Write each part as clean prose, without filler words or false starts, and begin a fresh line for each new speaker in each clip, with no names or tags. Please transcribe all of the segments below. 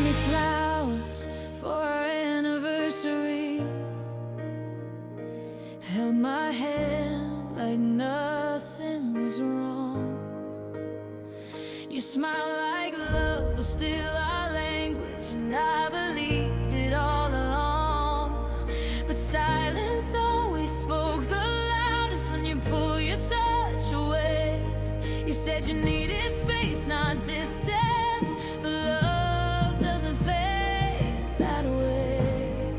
me flowers for our anniversary, held my hand like nothing was wrong. You smiled like love was still our language, and I believed it all along. But silence always spoke the loudest when you pull your touch away. You said you needed space, not distance, but love doesn't fade that way.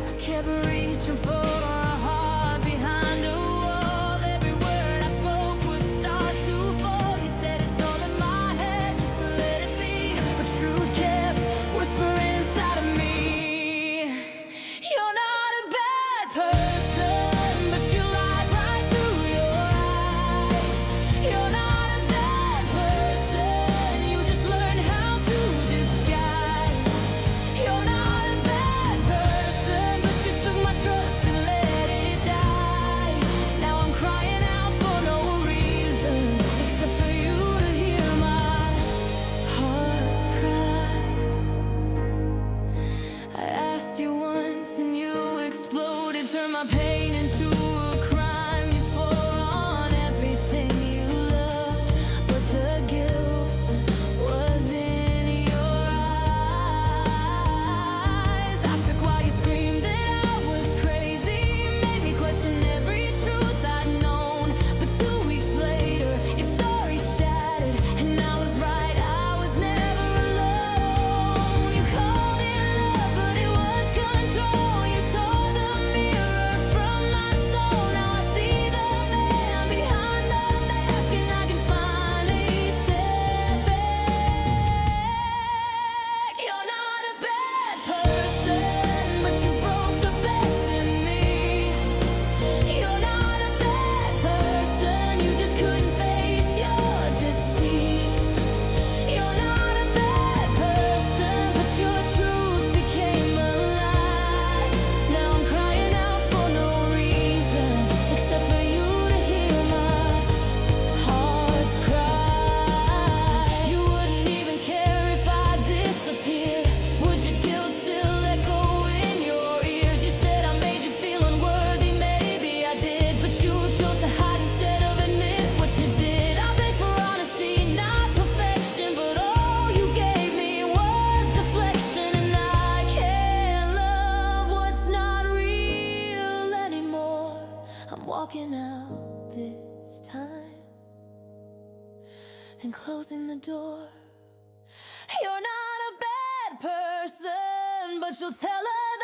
I kept reaching for a heart behind a wall. Every word I spoke would start to fall. You said it's all in my head, just let it be. But truth kept whispering inside of me. You're not a bad person, but you lied right through your eyes. You're not a bad person, you just learned how to disguise. You're not a bad person, but you took my trust and let it die. Now I'm crying out for no reason, except for you to hear my heart's cry. I asked you once and you exploded, turned my pain into a crime. You swore on everything you loved, but the guilt was in your eyes. I shook while you screamed that I was crazy, made me question every truth I'd known. But 2 weeks later, your story shattered, and I was right, I was never alone. You called it love, but it was control. You tore the mirror from my soul. Now I see the man behind the mask, and I can finally step back. You're not a bad person, but you broke the best in me. You're not a bad person, you just couldn't face your deceit. You're not a bad person, but your truth became a lie. Now I'm crying out for no reason, except for you to hear my heart's cry. You wouldn't even care if I disappeared. Would your guilt still echo in your ears? You said I made you feel unworthy, maybe I did, but you chose to hide instead of admit what you did. I begged for honesty, not perfection, but all you gave me was deflection. And I can't love what's not real anymore. I'm walking out this time and closing the door. You're not a bad person, but you'll tell her